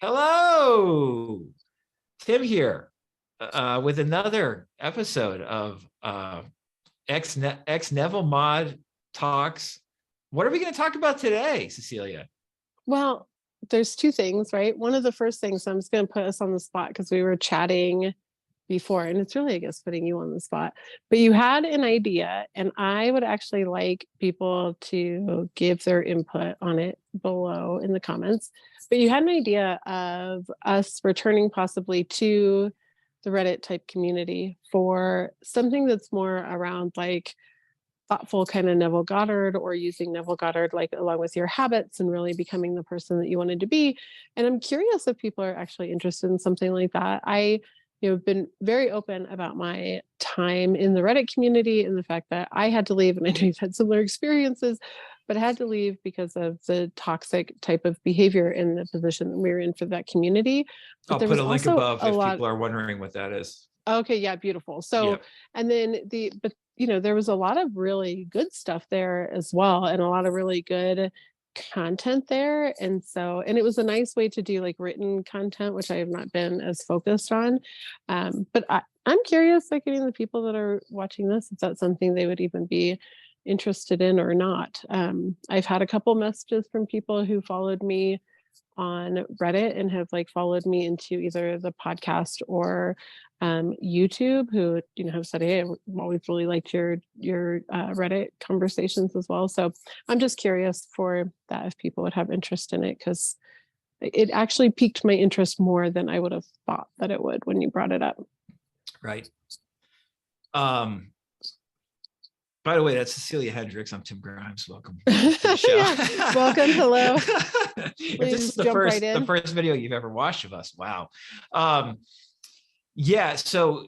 Hello, Tim here with another episode of Ex-Neville Mod Talks. What are we going to talk about today, Cecilia? Well, there's two things, right? One of the first things, I'm just going to put us on the spot because we were chatting before, and it's really, I guess, putting you on the spot. But you had an idea, and I would actually like people to give their input on it below in the comments. But you had an idea of us returning possibly to the Reddit type community for something that's more around like thoughtful kind of Neville Goddard, or using Neville Goddard like along with your habits and really becoming the person that you wanted to be. And I'm curious if people are actually interested in something like that. I have been very open about my time in the Reddit community and the fact that I had to leave, and I know you've had similar experiences, but I had to leave because of the toxic type of behavior in the position that we were in for that community. But I'll put a link above if people are wondering what that is. Okay, yeah, beautiful. So, yep. And then there was a lot of really good stuff there as well, and a lot of really good content there. And it was a nice way to do like written content, which I have not been as focused on. But I'm curious, like getting the people that are watching this, if that's something they would even be interested in or not. I've had a couple messages from people who followed me on Reddit and have like followed me into either the podcast or YouTube, who have said, "Hey, I've always really liked your Reddit conversations as well." So I'm just curious for that, if people would have interest in it, because it actually piqued my interest more than I would have thought that it would when you brought it up. Right. By the way, that's Cecilia Hendricks. I'm Tim Grimes. Welcome to the show. Yeah. Welcome. Hello. If this is the first video you've ever watched of us, wow. So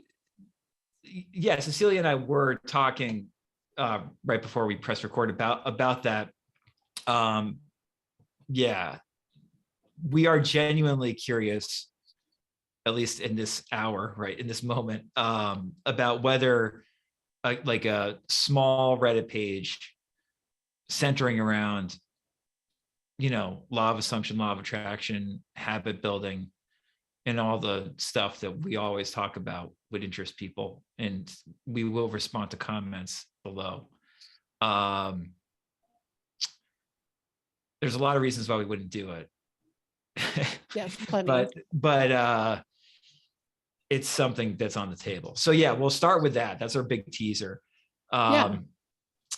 Cecilia and I were talking right before we press record about that. We are genuinely curious, at least in this hour, right, in this moment, about whether like a small Reddit page centering around, law of assumption, law of attraction, habit building, and all the stuff that we always talk about would interest people. And we will respond to comments below. There's a lot of reasons why we wouldn't do it. Yes, plenty. but it's something that's on the table. So yeah, we'll start with that. That's our big teaser. And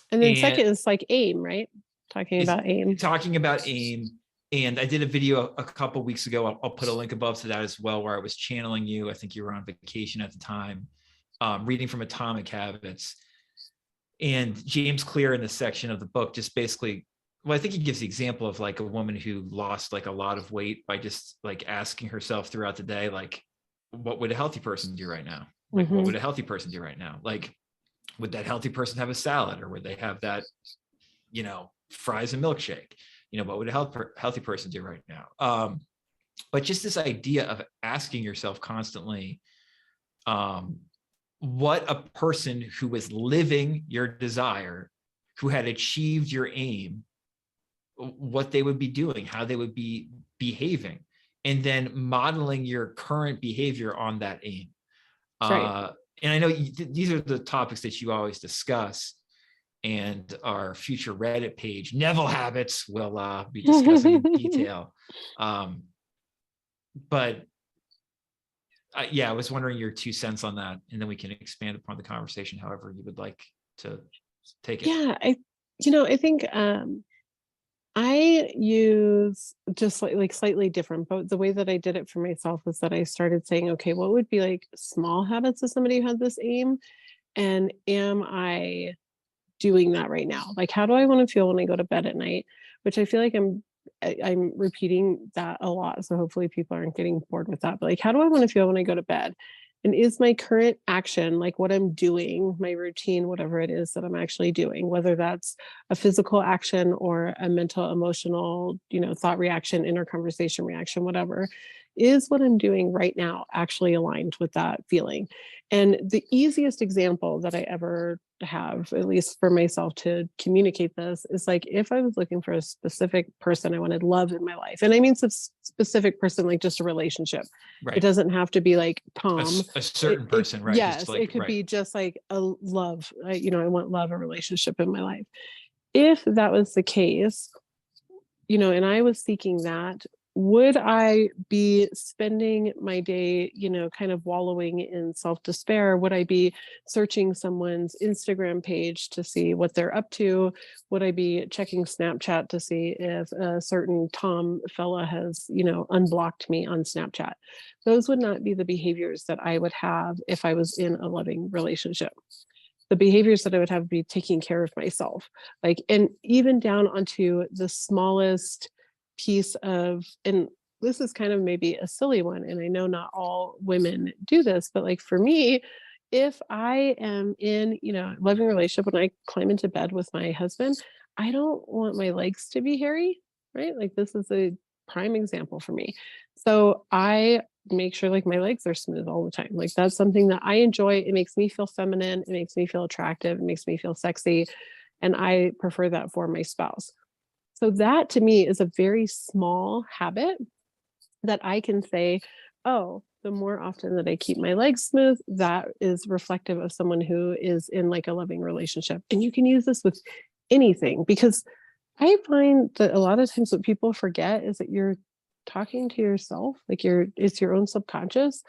then second is like AIM, right? Talking about AIM. And I did a video a couple weeks ago. I'll put a link above to that as well, where I was channeling you. I think you were on vacation at the time, reading from Atomic Habits. And James Clear in this section of the book just basically, I think he gives the example of like a woman who lost like a lot of weight by just like asking herself throughout the day, like, what would a healthy person do right now? Like, what would a healthy person do right now? Like, would that healthy person have a salad, or would they have that, fries and milkshake? What would a healthy person do right now? But just this idea of asking yourself constantly, what a person who was living your desire, who had achieved your aim, what they would be doing, how they would be behaving, and then modeling your current behavior on that aim. Right. And I know these are the topics that you always discuss, and our future Reddit page, Neville Habits, will be discussing in detail. But I was wondering your 2 cents on that, and then we can expand upon the conversation however you would like to take it. Yeah, I think I use just like slightly different, but the way that I did it for myself is that I started saying, okay, what would be like small habits of somebody who had this aim? And am I doing that right now? Like, how do I want to feel when I go to bed at night? Which I feel like I'm repeating that a lot. So hopefully people aren't getting bored with that. But like, how do I want to feel when I go to bed? And is my current action, like what I'm doing, my routine, whatever it is that I'm actually doing, whether that's a physical action or a mental, emotional, thought reaction, inner conversation reaction, whatever, is what I'm doing right now actually aligned with that feeling? And the easiest example that I ever have, at least for myself to communicate this, is like if I was looking for a specific person I wanted love in my life, and I mean some specific person, like just a relationship. It Right. doesn't have to be like Tom. A certain person, right? Just Yes, like, it could right. be just like a love. I want love, a relationship in my life. If that was the case, and I was seeking that, would I be spending my day, kind of wallowing in self despair? Would I be searching someone's Instagram page to see what they're up to? Would I be checking Snapchat to see if a certain Tom fella has, unblocked me on Snapchat? Those would not be the behaviors that I would have if I was in a loving relationship. The behaviors that I would have would be taking care of myself, like, and even down onto the smallest piece of, and this is kind of maybe a silly one, and I know not all women do this, but like for me, if I am in, loving relationship, when I climb into bed with my husband, I don't want my legs to be hairy, right? Like this is a prime example for me. So I make sure like my legs are smooth all the time. Like that's something that I enjoy. It makes me feel feminine. It makes me feel attractive. It makes me feel sexy. And I prefer that for my spouse. So that to me is a very small habit that I can say, oh, the more often that I keep my legs smooth, that is reflective of someone who is in like a loving relationship. And you can use this with anything, because I find that a lot of times what people forget is that you're talking to yourself, like it's your own subconscious.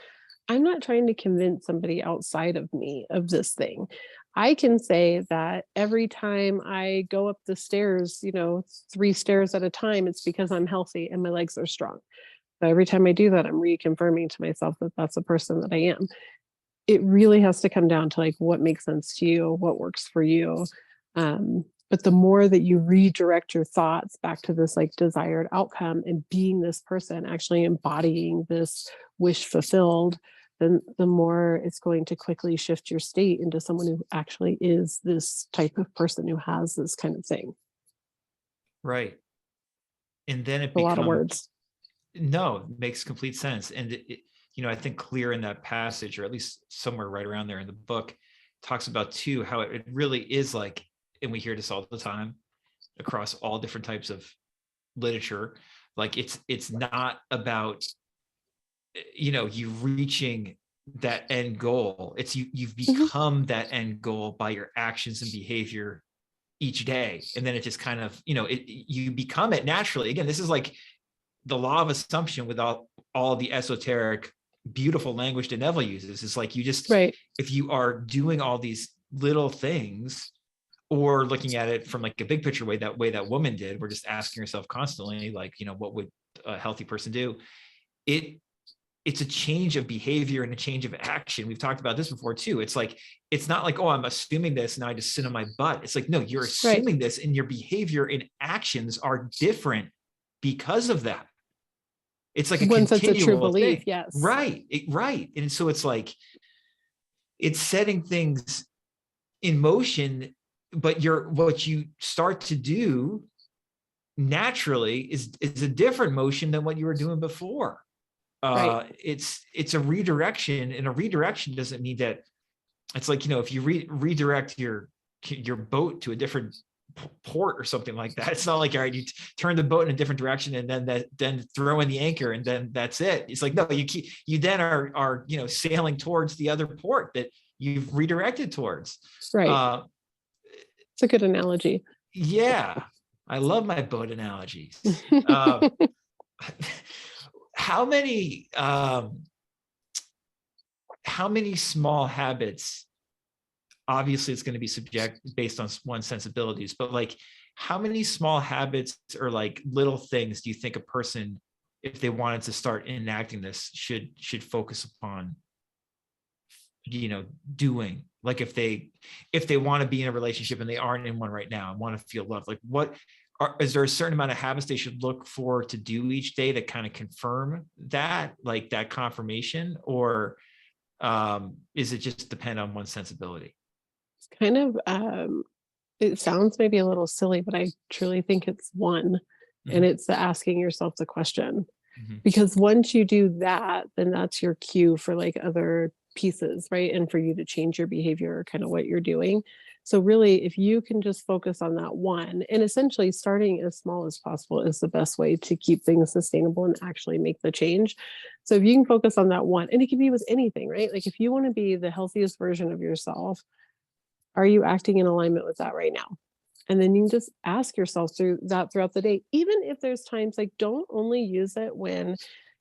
I'm not trying to convince somebody outside of me of this thing. I can say that every time I go up the stairs, 3 stairs at a time, it's because I'm healthy and my legs are strong. So every time I do that, I'm reconfirming to myself that that's the person that I am. It really has to come down to like what makes sense to you, what works for you. But the more that you redirect your thoughts back to this like desired outcome and being this person, actually embodying this wish fulfilled, then the more it's going to quickly shift your state into someone who actually is this type of person who has this kind of thing. Right. And then it A lot of becomes, words. no, it makes complete sense. And I think clear in that passage, or at least somewhere right around there in the book, talks about too how it really is like, and we hear this all the time across all different types of literature, like it's not about you reaching that end goal. It's you've Mhm. become that end goal by your actions and behavior each day, and then it just kind of you become it naturally. Again, this is like the law of assumption without all the esoteric beautiful language that Neville uses. It's like you just, Right. if you are doing all these little things, or looking at it from like a big picture way that woman did, we're just asking yourself constantly, like, what would a healthy person do? It's a change of behavior and a change of action. We've talked about this before too. It's like, it's not like, oh, I'm assuming this and I just sit on my butt. It's like, no, you're Right. assuming this, and your behavior and actions are different because of that. It's like a Once it's a true continual belief, thing. yes. Right. Right. And so it's like, it's setting things in motion, but what you start to do naturally is a different motion than what you were doing before. Right. It's a redirection, and a redirection doesn't mean that it's like, if you redirect your boat to a different port or something like that. It's not like, all right, you turn the boat in a different direction and then throw in the anchor and then that's it. It's like, no, you then are sailing towards the other port that you've redirected towards. Right. It's a good analogy. Yeah, I love my boat analogies. uh, how many small habits, obviously it's going to be subject based on one's sensibilities, but like, how many small habits or like little things do you think a person, if they wanted to start enacting this, should focus upon doing? Like if they want to be in a relationship and they aren't in one right now and want to feel loved, like is there a certain amount of habits they should look for to do each day to kind of confirm that, like that confirmation? Or is it just depend on one's sensibility? It's kind of it sounds maybe a little silly, but I truly think it's one. And Mhm. it's the asking yourself the question. Mhm. Because once you do that, then that's your cue for like other pieces, right? And for you to change your behavior or kind of what you're doing. So really, if you can just focus on that one, and essentially starting as small as possible is the best way to keep things sustainable and actually make the change. So if you can focus on that one, and it can be with anything, right? Like if you want to be the healthiest version of yourself, are you acting in alignment with that right now? And then you can just ask yourself through that throughout the day, even if there's times like don't only use it when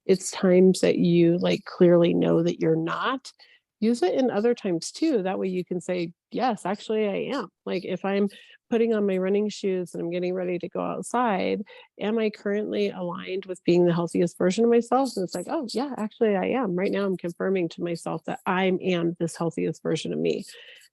it's times that you like clearly know that you're not. Use it in other times too. That way you can say, yes, actually I am. Like if I'm putting on my running shoes and I'm getting ready to go outside, am I currently aligned with being the healthiest version of myself? And it's like, oh yeah, actually I am. Right now I'm confirming to myself that I am this healthiest version of me.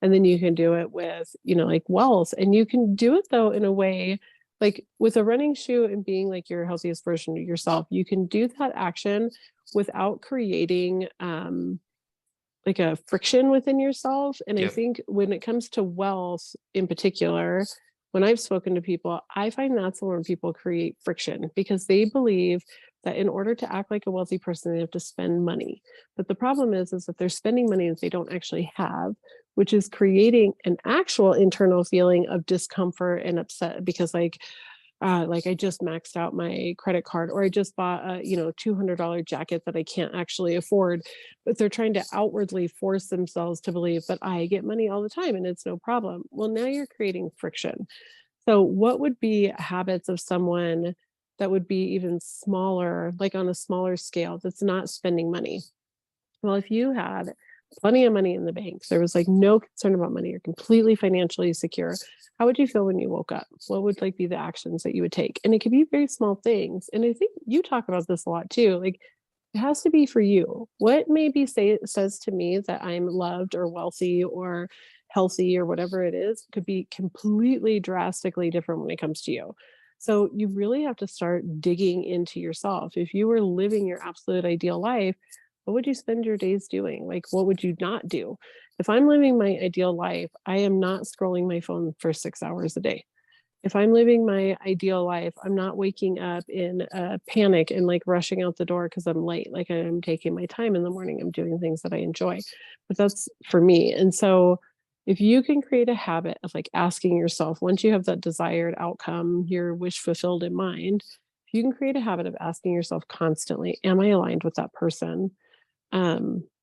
And then you can do it with, like wells. And you can do it though in a way like with a running shoe and being like your healthiest version of yourself, you can do that action without creating like a friction within yourself. And I Yep. think when it comes to wealth in particular, when I've spoken to people, I find that's where people create friction because they believe that in order to act like a wealthy person, they have to spend money. But the problem is that they're spending money that they don't actually have, which is creating an actual internal feeling of discomfort and upset because like I just maxed out my credit card or I just bought a, $200 jacket that I can't actually afford. But they're trying to outwardly force themselves to believe that I get money all the time and it's no problem. Well, now you're creating friction. So what would be habits of someone that would be even smaller, like on a smaller scale, that's not spending money? Well, if you had plenty of money in the bank, there was like no concern about money, you're completely financially secure. How would you feel when you woke up? What would like be the actions that you would take? And it could be very small things. And I think you talk about this a lot too. Like it has to be for you. What maybe says to me that I'm loved or wealthy or healthy or whatever it is could be completely drastically different when it comes to you. So you really have to start digging into yourself. If you were living your absolute ideal life, what would you spend your days doing? Like, what would you not do? If I'm living my ideal life, I am not scrolling my phone for 6 hours a day. If I'm living my ideal life, I'm not waking up in a panic and like rushing out the door because I'm late. Like I'm taking my time in the morning. I'm doing things that I enjoy. But that's for me. And so if you can create a habit of like asking yourself, once you have that desired outcome, your wish fulfilled in mind, if you can create a habit of asking yourself constantly, am I aligned with that person?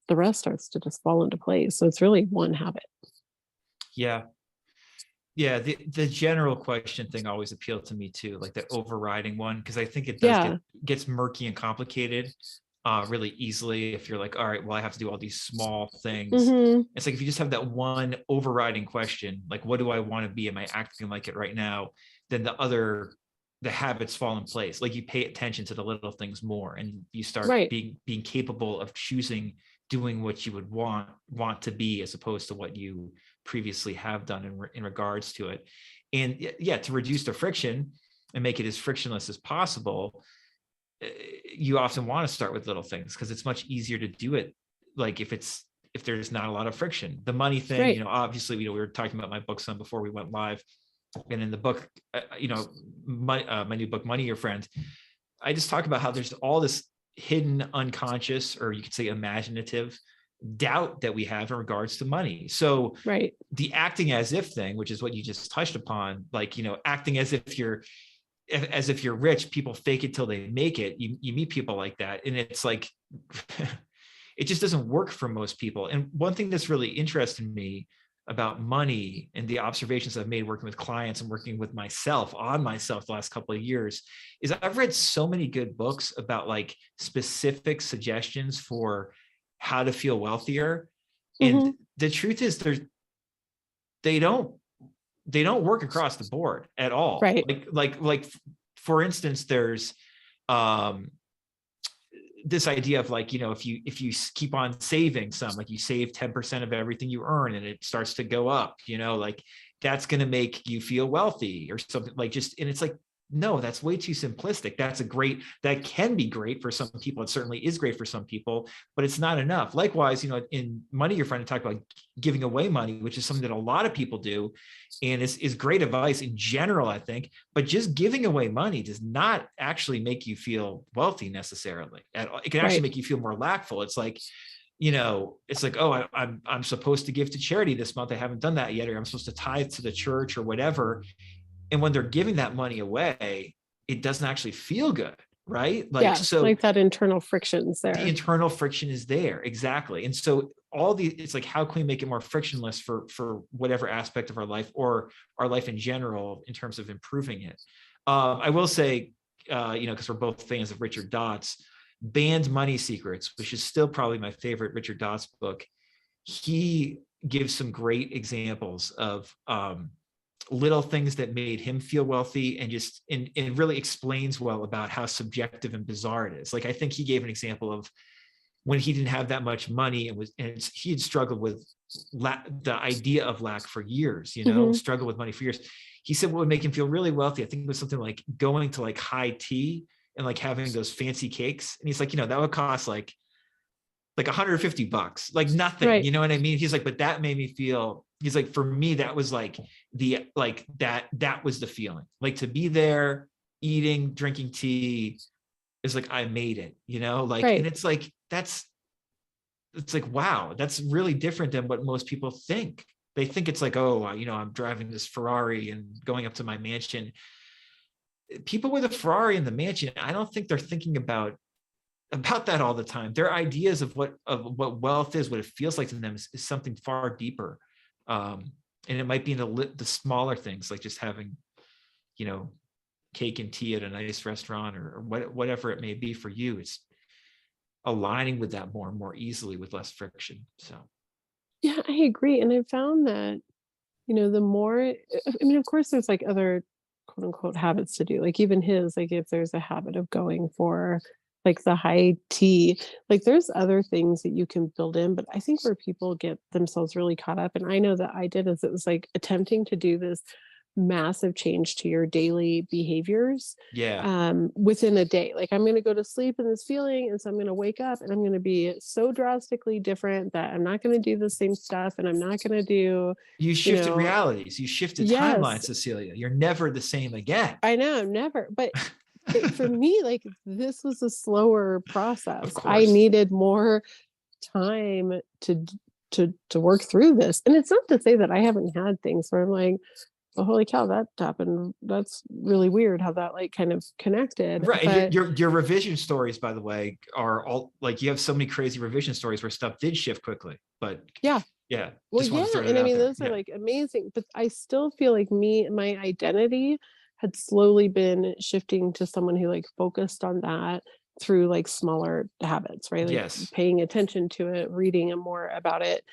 The rest starts to just fall into place. So it's really one habit. Yeah. Yeah, the general question thing always appealed to me too, like the overriding one, because I think it does Yeah. gets murky and complicated really easily if you're like, all right, well, I have to do all these small things. Hmm. It's like if you just have that one overriding question, like what do I want to be? Am I acting like it right now? Then the habits fall in place. Like you pay attention to the little things more and you start Right. being capable of choosing doing what you would want to be as opposed to what you previously have done in regards to it. And yeah, to reduce the friction and make it as frictionless as possible, you often want to start with little things because it's much easier to do it like if there's not a lot of friction. The money thing, Right. obviously, we were talking about my book some before we went live, and in the book, my new book, Money Your Friend, I just talk about how there's all this hidden unconscious, or you could say imaginative doubt that we have in regards to money. So Right. the acting as if thing, which is what you just touched upon, like, acting as if you're rich, people fake it till they make it. You meet people like that. And it's like, it just doesn't work for most people. And one thing that's really interested me about money and the observations I've made working with clients and working with myself the last couple of years is I've read so many good books about like specific suggestions for how to feel wealthier. And Hmm. the truth is they don't they don't work across the board at all. Right. Like for instance, there's um this idea of like, if you keep on saving some, like you save 10% of everything you earn and it starts to go up, like that's going to make you feel wealthy or something, like just, and it's like, no, that's way too simplistic. That can be great for some people. It certainly is great for some people, but it's not enough. Likewise, in Money Your Friend, to talk about giving away money, which is something that a lot of people do, and is great advice in general, I think. But just giving away money does not actually make you feel wealthy necessarily. It can actually Right. make you feel more lackful. It's like, it's like, oh, I'm supposed to give to charity this month. I haven't done that yet, or I'm supposed to tithe to the church or whatever. And when they're giving that money away, it doesn't actually feel good, right? Like, Yeah, so like that internal friction's the there. internal friction is there. Exactly. And so it's like, how can we make it more frictionless for whatever aspect of our life, or our life in general, in terms of improving it? I will say, because we're both fans of Richard Dott's Banned Money Secrets, which is still probably my favorite Richard Dott's book. He gives some great examples of little things that made him feel wealthy, and really explains well about how subjective and bizarre it is. Like, I think he gave an example of when he didn't have that much money, he had struggled with the idea of lack for years, struggled with money for years. He said what would make him feel really wealthy, I think it was something like going to like high tea and like having those fancy cakes. And he's like, that would cost like $150, like nothing, Right. you know what I mean? He's like, but that made me feel, he's like, for me, that was like that was the feeling, like to be there eating, drinking tea is like, I made it, like, Right. and it's like, it's like, wow, that's really different than what most people think. They think it's like, oh, I'm driving this Ferrari and going up to my mansion. People with a Ferrari in the mansion, I don't think they're thinking about that all the time. Their ideas of what wealth is, what it feels like to them, is something far deeper. And it might be in the smaller things, like just having, cake and tea at a nice restaurant, or whatever it may be for you. It's aligning with that more and more easily with less friction. So Yeah, I agree. And I found that, the more, I mean, of course, there's like other quote unquote habits to do. Like even his, like if there's a habit of going for like the high tea, like there's other things that you can build in. But I think where people get themselves really caught up, and I know that I did, is it was like attempting to do this massive change to your daily behaviors yeah, within a day. Like I'm going to go to sleep in this feeling, and so I'm going to wake up and I'm going to be so drastically different that I'm not going to do the same stuff, and I'm not going to do, you you shifted know, realities, you shifted timelines, yes, Cecilia. You're never the same again. I know, never. But for me, like this was a slower Of process. I course. needed more time to work through this. And it's not to say that I haven't had things where I'm like, oh, holy cow, that happened. That's really weird how that like kind of connected. Right. And But your revision stories, by the way, are all like, you have so many crazy revision stories where stuff did shift quickly. But yeah, yeah, well, just wanted yeah. to throw that And I out mean, there. those are Yeah. like amazing. But I still feel like my identity had slowly been shifting to someone who like focused on that through like smaller habits, right? Like Yes. paying attention to it, reading more about it,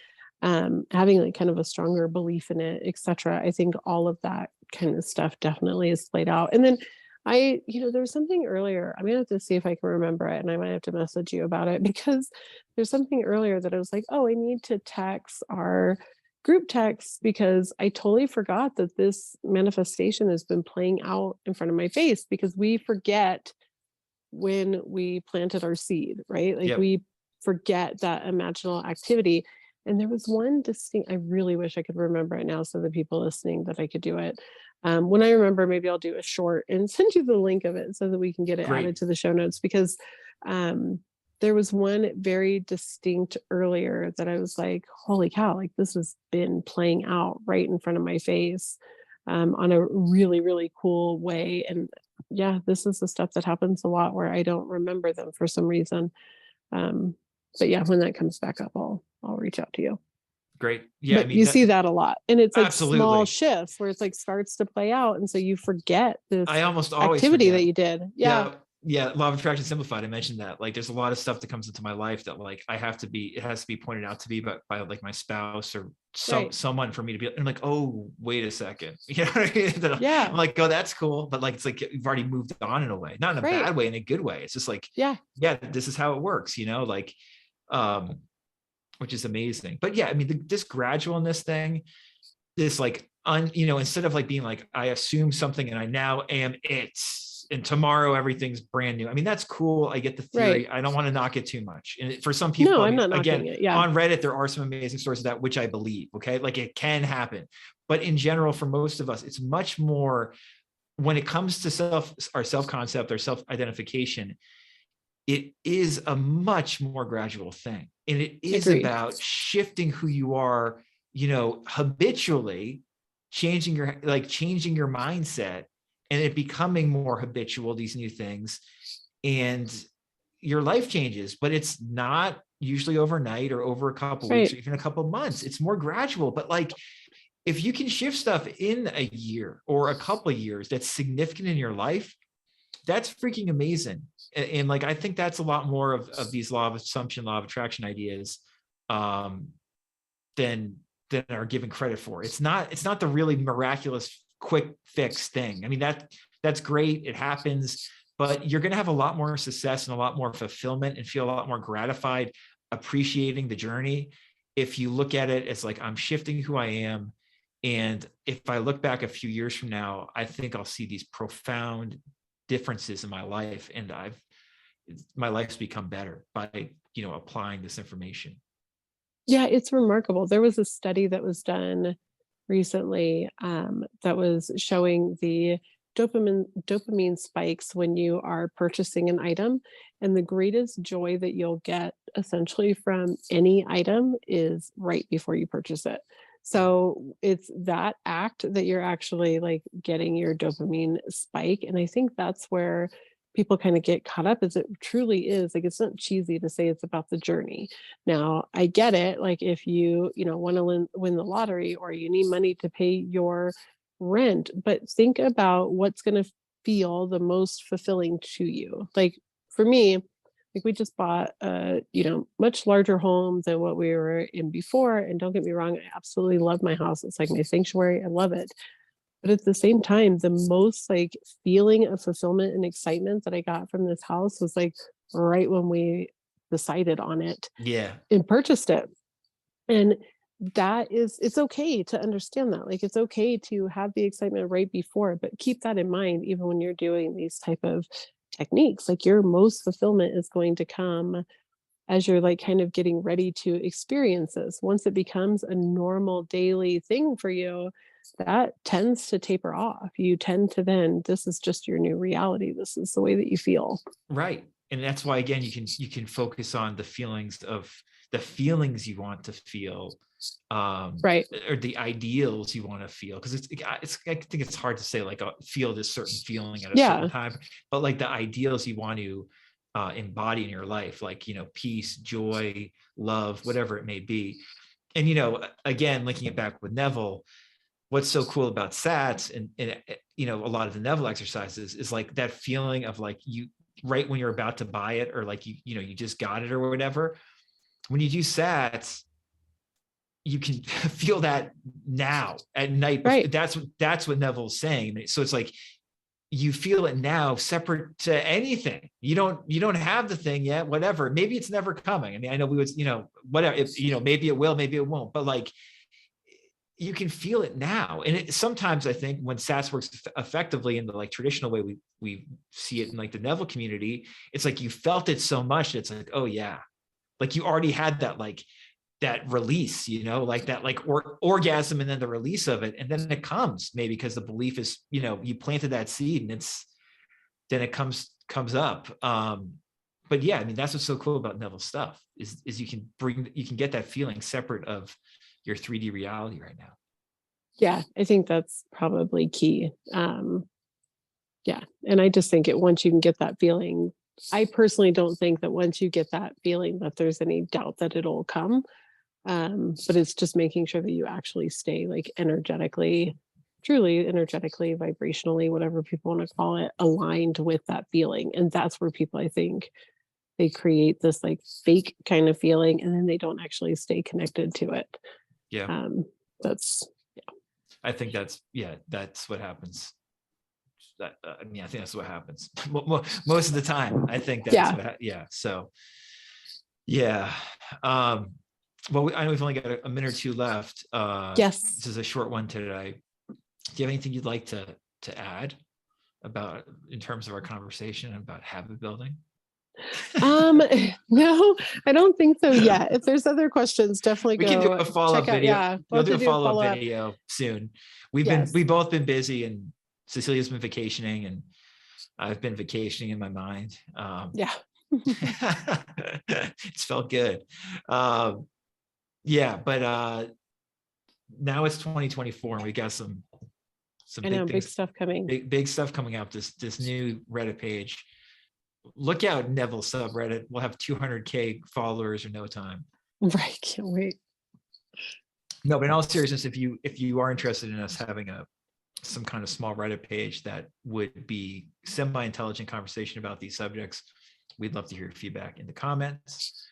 having like kind of a stronger belief in it, etc. I think all of that kind of stuff definitely is played out. And then there was something earlier. I'm gonna have to see if I can remember it, and I might have to message you about it because there's something earlier that I was like, oh, I need to text our group text because I totally forgot that this manifestation has been playing out in front of my face because we forget when we planted our seed, right? Like Yep. we forget that imaginal activity. And there was one distinct, I really wish I could remember it now so the people listening that I could do it. When I remember, maybe I'll do a short and send you the link of it so that we can get it added Great. to the show notes because there was one very distinct earlier that I was like, holy cow, like this has been playing out right in front of my face on a really, really cool way. And yeah, this is the stuff that happens a lot where I don't remember them for some reason. Um, but yeah, when that comes back up, I'll reach out to you. Great. Yeah. I But mean, you see that a lot. And it's like small absolutely. shifts where it's like starts to play out. And so you forget this I almost always activity that forget. you did. Yeah. Yeah. Yeah. Law of Attraction Simplified. I mentioned that. Like, there's a lot of stuff that comes into my life that like it has to be pointed out to me by like my spouse or Right. someone for me to be and like, oh, wait a second. You know what I mean? Yeah. I'm like, oh, that's cool. But like, it's like you've already moved on in a way, not in a Right. bad way, in a good way. It's just like, Yeah. yeah, this is how it works, like, which is amazing. But yeah, I mean, this gradualness thing, this like instead of like being like, I assume something and I now am it, and tomorrow everything's brand new. I mean, that's cool. I get the theory. Right. I don't want to knock it too much. And for some people, No, I I'm mean, not knocking again, it. Yeah. on Reddit, there are some amazing stories of that, which I believe. Okay. Like it can happen. But in general, for most of us, it's much more when it comes to our self-concept, our self-identification, it is a much more gradual thing. And it is Agreed. about shifting who you are, habitually changing your mindset, and it becoming more habitual, these new things, and your life changes. But it's not usually overnight or over a couple weeks or Right. even a couple months. It's more gradual. But like, if you can shift stuff in a year or a couple of years that's significant in your life, that's freaking amazing. And like, I think that's a lot more of these law of assumption, law of attraction ideas, um, than are given credit for. It's not the really miraculous quick fix thing. I mean, that's great. It happens, but you're going to have a lot more success and a lot more fulfillment and feel a lot more gratified appreciating the journey if you look at it as like, I'm shifting who I am. And if I look back a few years from now, I think I'll see these profound differences in my life, and my life's become better by applying this information. Yeah, it's remarkable. There was a study that was done recently, that was showing the dopamine spikes when you are purchasing an item, and the greatest joy that you'll get essentially from any item is right before you purchase it. So it's that act that you're actually like getting your dopamine spike, and I think that's where people kind of get caught up, is it truly is like, it's not cheesy to say it's about the journey. Now I get it, like if you want to win the lottery, or you need money to pay your rent, but think about what's going to feel the most fulfilling to you. Like for me, like we just bought a much larger home than what we were in before, and don't get me wrong, I absolutely love my house. It's like my sanctuary. I love it. But at the same time, the most like feeling of fulfillment and excitement that I got from this house was like right when we decided on it Yeah. and purchased it. And it's okay to understand that. Like it's okay to have the excitement right before, but keep that in mind even when you're doing these type of techniques. Like your most fulfillment is going to come as you're like kind of getting ready to experience this. Once it becomes a normal daily thing for you, that tends to taper off. You tend to then, this is just your new reality. This is the way that you feel. Right. And that's why, again, you can focus on the feelings you want to feel, Right. or the ideals you want to feel. Because I think it's hard to say like feel this certain feeling at a certain Yeah. time, but like the ideals you want to embody in your life, like peace, joy, love, whatever it may be. And again, linking it back with Neville, what's so cool about SATs and a lot of the Neville exercises is like that feeling of like you right when you're about to buy it, or like you just got it or whatever. When you do SATs, you can feel that now at night. Right. That's what Neville's saying. So it's like you feel it now, separate to anything. You don't have the thing yet, whatever. Maybe it's never coming. I mean, I know we would, whatever, if, maybe it will, maybe it won't, but like you can feel it now. And sometimes I think when SATs works effectively in the like traditional way we see it in like the Neville community, it's like you felt it so much that it's like, oh yeah, like you already had that like that release, like that like orgasm, and then the release of it, and then it comes maybe because the belief is, you planted that seed, and then it comes up. But yeah, I mean, that's what's so cool about Neville stuff is you can get that feeling separate of your 3D reality right now. Yeah. I think that's probably key. Yeah. And I just think once you can get that feeling, I personally don't think that once you get that feeling that there's any doubt that it'll come. But it's just making sure that you actually stay like truly energetically, vibrationally, whatever people want to call it, aligned with that feeling. And that's where people, I think, they create this like fake kind of feeling, and then they don't actually stay connected to it. Yeah. That's I think that's what happens. I mean, I think that's what happens most of the time. I think that's yeah. So yeah. Well, I know we've only got a minute or two left. Yes. This is a short one today. you have anything you'd like to add about in terms of our conversation about habit building? No, I don't think so yet. If there's other questions, definitely We can do go a follow-up check out. video. Yeah, We'll we'll have do to a do a follow-up follow-up. video soon. Yes. We've both been busy, and Cecilia's been vacationing, and I've been vacationing in my mind. Yeah. It's felt good. Yeah, but now it's 2024, and we got some I know, big big things, stuff coming. big stuff coming up. This new Reddit page. Look out, Neville subreddit. We'll have 200K followers in no time. Right. Can't wait. No, but in all seriousness, if you are interested in us having some kind of small Reddit page that would be semi-intelligent conversation about these subjects, we'd love to hear your feedback in the comments.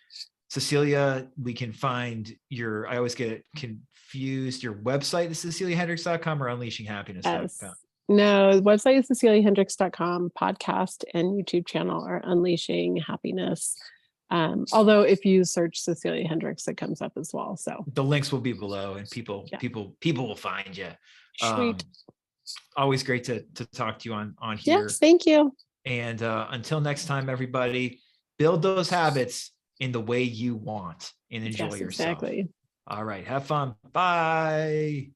Cecilia, we can find I always get confused, your website is ceciliahendricks.com or unleashinghappiness.com? Yes. No, the website is ceciliahendricks.com. Podcast and YouTube channel are Unleashing Happiness. Although if you search Cecilia Hendricks, it comes up as well. So the links will be below, and people will find you. Sweet. Always great to talk to you on here. Yes, thank you. And until next time, everybody, build those habits in the way you want and enjoy yourself. Exactly. All right. Have fun. Bye.